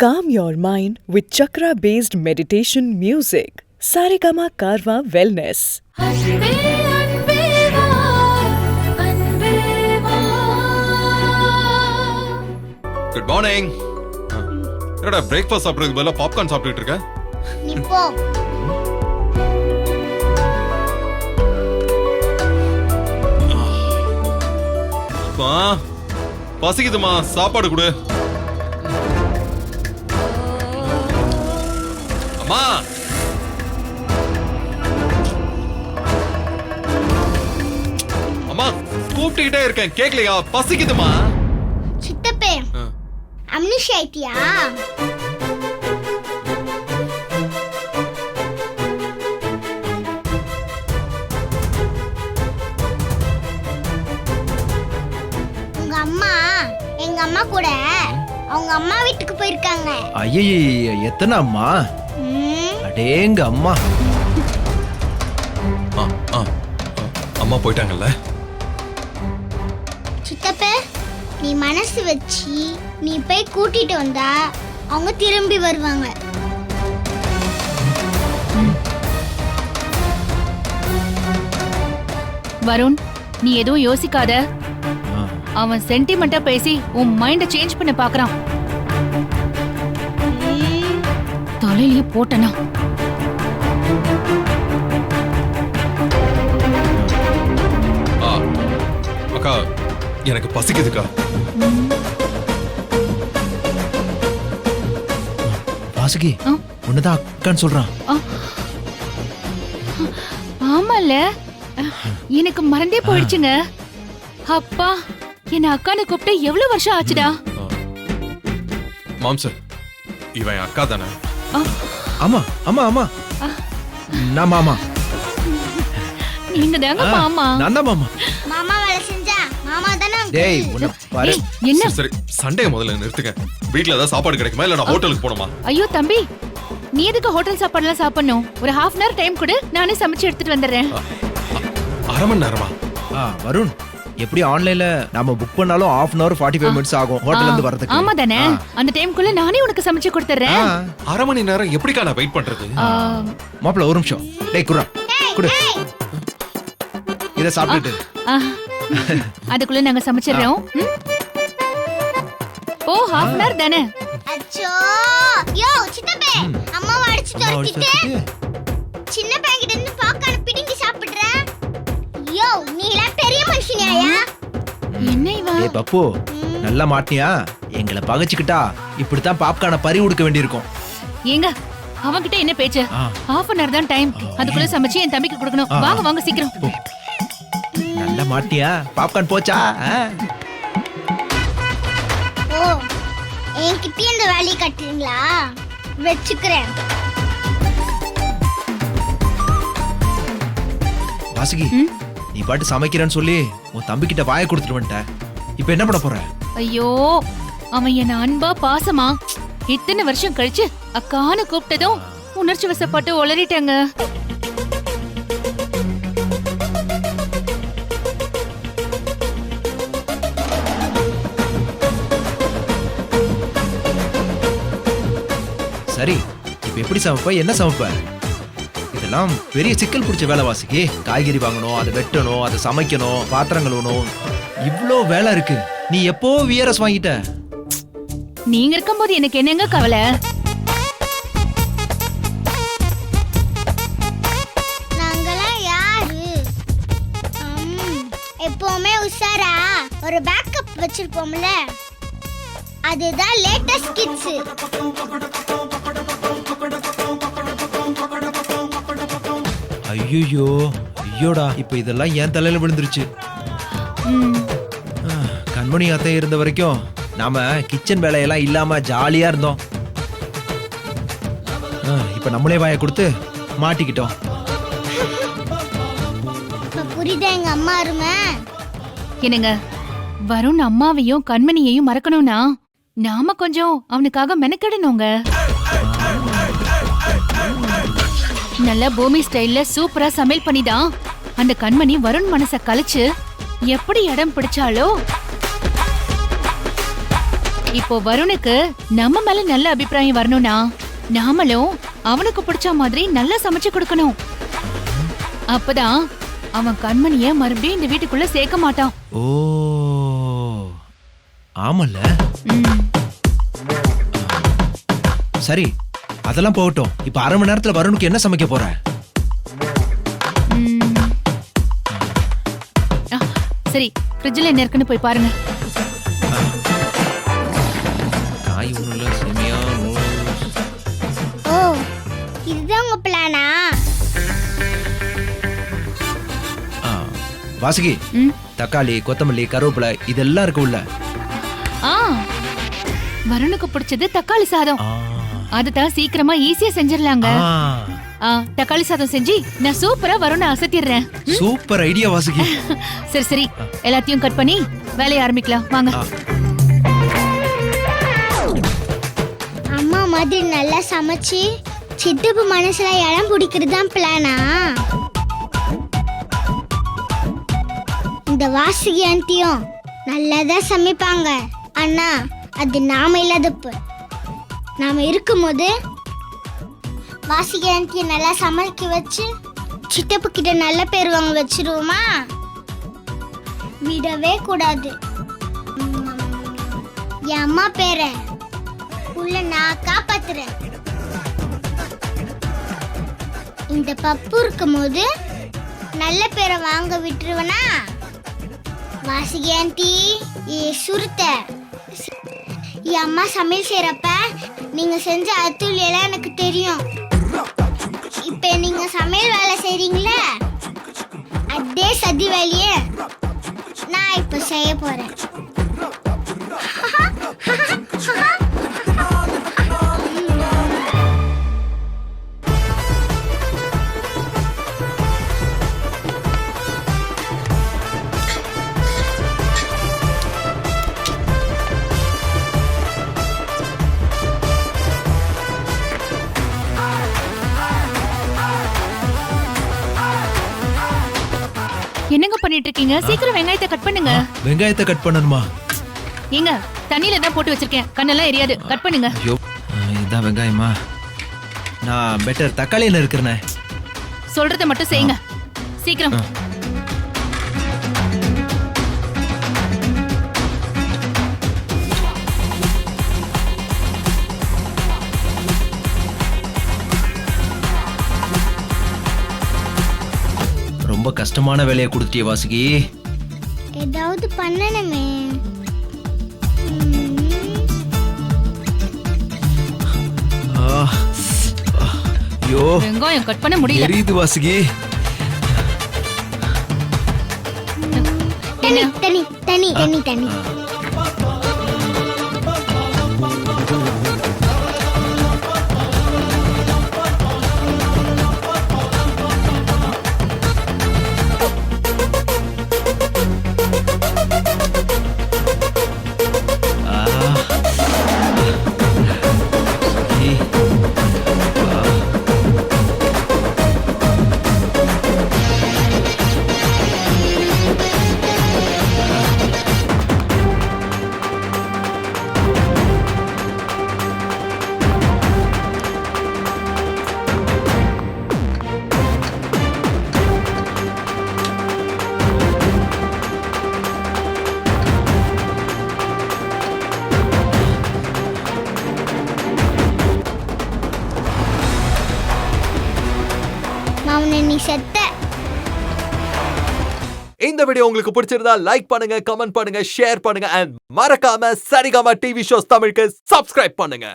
Calm your mind with chakra-based meditation music. Saregama Karwa Wellness. Good morning. என்னடா breakfast சாப்பிடுறதுக்கு பதிலா popcorn சாப்பிட்டுட்டு இருக்க? நீ போ. அப்பா பசிக்குதுமா, சாப்பாடு கொடு. அம்மா அம்மா கூப்பிட்டுக்கிட்டே இருக்கேன், கேக்கலையா? பசிக்குதுமா. சித்தப்பே அம்னிஷ் ஆயிட்டியா? உங்க அம்மா எங்க அம்மா கூட அவங்க அம்மா வீட்டுக்கு போயிருக்காங்க. ஐயையே, எத்தனை அம்மா? அடேங்க அம்மா. அம்மா போயிட்டாங்கல்ல? சித்தப்பே நீ மனசு வச்சு நீ போய் கூட்டிட்டு வந்தா அவங்க திரும்பி வருவாங்க. வருண், நீ எதுவும் யோசிக்காத. அவன் சென்டிமெண்டா பேசி உன் மைண்ட சேஞ்ச் பண்ண பாக்குறான். தலையிலேயே போட்டனா? அக்கா எனக்கு பசிக்குதுக்கா. வாசுகி உன்னதான் அக்கான்னு சொல்றான். ஆமால, எனக்கு மறந்தே போயிடுச்சுங்க. அப்பா, என்ன அக்கான்னு கூப்பிட்டு எவ்வளவு வருஷம் ஆச்சுடா. மாம்ச, இவன் அக்கா தானே? ஆமா ஆமா ஆமா, நான் மாமா. நீங்க தாங்க மாமா. நான் தான் மாமா. மாமா வேலை செஞ்சா மாமா தானே. டேய் உன்னை பாரு. என்ன? சரி சண்டே முதல்ல நிறுத்துங்க. வீட்ல ஏதாவது சாப்பாடு கிடைக்குமா இல்ல நான் ஹோட்டலுக்கு போணுமா? ஐயோ தம்பி, நீ எதுக்கு ஹோட்டல் சாப்பாடுலாம் சாப்பிடணும்? ஒரு ஹாஃப் அன் ஹவர் டைம் கொடு, நானே சமைச்சு எடுத்துட்டு வந்துடுறேன். அரை மணி நேரமா? வருண், எப்படி ஆன்லைன்ல நாம புக் பண்ணாலும் half an hour 45 minutes ஆகும் ஹோட்டல்ல இருந்து வரதுக்கு. ஆமா தானே? அந்த டைம்க்குள்ள நானே உனக்கு சமைச்சு கொடுத்துறேன். அரை மணி நேரம் எப்படிக்கா நான் வெயிட் பண்றது? மாப்ள ஒரு நிமிஷம். டேய் குறா குடு. இத சாப்பிட்டு அதுக்குள்ள நாங்க சமைச்சிரோம். ஓ, ஹாஃப் அன் ஹவர் தானே? அச்சோ, யோ சித்தப்பே அம்மா அடிச்சு தொட்டிட்டே சின்ன பாக்கெட் இருந்து பாப்கார்ன் பிடிங்கி சாப்பிடுற. யோ நீ எல்லாம் பெரிய மனுஷனியா? என்ன இவா? ஏய் பப்பு, நல்லா மாட்டியா? எங்களை பகச்சுக்கிட்டா இப்படித்தான் பாப்கார்னை பறி உடுக்க வேண்டியிருக்கும். ஏங்க அவன்கிட்ட என்ன பேச்சு? ஹாஃப் அன் ஹவர் தான் டைம், அதுக்குள்ள சமைச்சு என் தம்பிக்கு கொடுக்கணும். வாங்க வாங்க சீக்கிரம். நல்லா மாட்டியா? பாப்கார்ன் போச்சா? ஓ, என்கிட்ட இந்த வேலையை கட்டுறீங்களா? வெச்சுக்கிறேன். வாசுகி, நீ பாட்டு சமைக்கிறேன்னு சொல்லி உன் தம்பி கிட்ட வாயை கொடுத்துட்டு வந்துட்ட. இப்ப என்ன பண்ண போற? ஐயோ, அவன் என்ன அன்பா பாசமா இத்தனை வருஷம் கழிச்சு அக்கான்னு கூப்பிட்டதும் உணர்ச்சி வசப்பட்டு உளறிட்டாங்க. சரி, இப்ப எப்படி சமைப்ப? என்ன சமைப்ப? இதெல்லாம் பெரிய சிக்கல் பிடிச்ச வேலை வாசுகி. காய்கறி வாங்கணும், அதை வெட்டணும், அதை சமைக்கணும், பாத்திரம் கழுவணும், இவ்ளோ வேலை இருக்கு. நீ எப்போ விஆர்எஸ் வாங்கிட்ட? நீங்க இருக்கும்போது எனக்கு என்னங்க கவலை? நாங்கெல்லாம் யாரு? எப்பவுமே உஷாரா ஒரு பேக்கப் வச்சிருப்போம்ல, அதுதான் லேட்டஸ்ட் கிட்ஸ். ஐயோ ஐயோடா, இப்ப இதெல்லாம் என் தலையில விழுந்துருச்சு. கண்மணி அத்தை இருந்த வரைக்கும் நாம கிச்சன் வேலையெல்லாம் இல்லாம ஜாலியா இருந்தோம். இப்ப நம்மளே வாயை கொடுத்து மாட்டிக்கிட்டோம். புரியுதா எங்க அம்மா அருமை? என்னங்க, வருண் அம்மாவையும் கண்மணியையும் மறக்கணும்னா நாம கொஞ்சம் அவனுக்காக மெனக்கெடணுங்க. நல்ல பூமி ஸ்டைல்ல சூப்பரா சமையல் பண்ணிதான் அந்த கண்மணி வருண் மனச கலைச்சு எப்படி இடம் பிடிச்சாலோ இப்போ வருணுக்கு நம்ம மேல நல்ல அபிப்பிராயம் வரணும்னா நாமளும் அவனுக்கு பிடிச்ச மாதிரி நல்லா சமைச்சு கொடுக்கணும். அப்பதான் அவன் கண்மணிய மறுபடியும் இந்த வீட்டுக்குள்ள சேர்க்க மாட்டான். ஓ ஆமல்ல. ம். சரி அதெல்லாம் போகட்டும். இப்ப 1/2 மணி நேரத்துல வருணுக்கு என்ன சமைக்க போற? ம். ஆ, சரி ஃப்ரிட்ஜ்ல என்ன இருக்குன்னு போய் பாருங்க. காய் ஒண்ணுல செமியா ஓ இதுதான் உங்க பிளானா? வாசுகி, ம். தக்காளி, கொத்தமல்லி, கருவேப்பிலை இதெல்லாம் இருக்கு உள்ள. ஆ, வருணுக்கு பிடிச்சது தக்காளி சாதம். ஆ. அதுதான் சீக்கிரமா ஈஸியா செஞ்சிடலாங்க. ஆ. தக்காளி சாதம் செஞ்சு நான் சூப்பரா வரும்னு அசத்திடுறேன். Super idea Vasuki. சரி சரி எல்லாத்தையும் கட் பண்ணி வேலையை ஆரம்பிக்கலாம் வாங்க. அம்மா மாதிரி நல்லா சமைச்சு சித்தப்பு மனசுல இடம் பிடிக்கிறது தான் பிளானா? இந்த வாசுகி ஆண்டியும் நல்லாதான் சமைப்பாங்க. அண்ணா அது நாம இல்லாதப்ப நாம இருக்கும்போது வாசுகி ஆண்டியை நல்லா சமைக்க வச்சு சித்தப்பு கிட்ட நல்ல பேர் வாங்க வச்சிருவோமா? விடவே கூடாது. என் அம்மா பேரை உள்ள நான் காப்பாத்துறேன். இந்த பப்பு இருக்கும்போது நல்ல பேரை வாங்க விட்டுருவனா? வாசுகி ஆண்டி சுருத்த என் அம்மா சமையல் செய்யறப்ப நீங்க செஞ்ச அத்துள் எல்லாம் எனக்கு தெரியும். இப்ப நீங்க சமையல் வேலை செய்றீங்களே அதே சதி வேலையே நான் இப்ப செய்ய போறேன். என்னங்க பண்ணிட்டு இருக்கீங்க? சீக்கிரம் வெங்காயத்தை கட் பண்ணுங்க. வெங்காயத்தை கட் பண்ணணுமா? ஏங்க தண்ணியில தான் போட்டு வச்சிருக்கேன், கண்ணெல்லாம் எரியாது. கட் பண்ணுங்க. ஐயோ இதான் வெங்காயமா? நான் பெட்டர் தக்காளியில இருக்கிறேனே. சொல்றத மட்டும் செய்யுங்க சீக்கிரம். ரொம்ப கஷ்டமான வேலையை கொடுத்துட்டிய வாசுகி. ஏதாவது பண்ணணுமே. ஐயோ வெங்காயம் கட் பண்ண முடியல. எரியுது வாசுகி. தண்ணி தண்ணி தண்ணி தண்ணி தண்ணி. நீ செத்த. இந்த வீடியோ உங்களுக்கு பிடிச்சிருந்தா லைக் பண்ணுங்க, கமெண்ட் பண்ணுங்க, ஷேர் பண்ணுங்க and மறக்காம சரிகமா டிவி ஷோஸ் தமிழுக்கு சப்ஸ்கிரைப் பண்ணுங்க.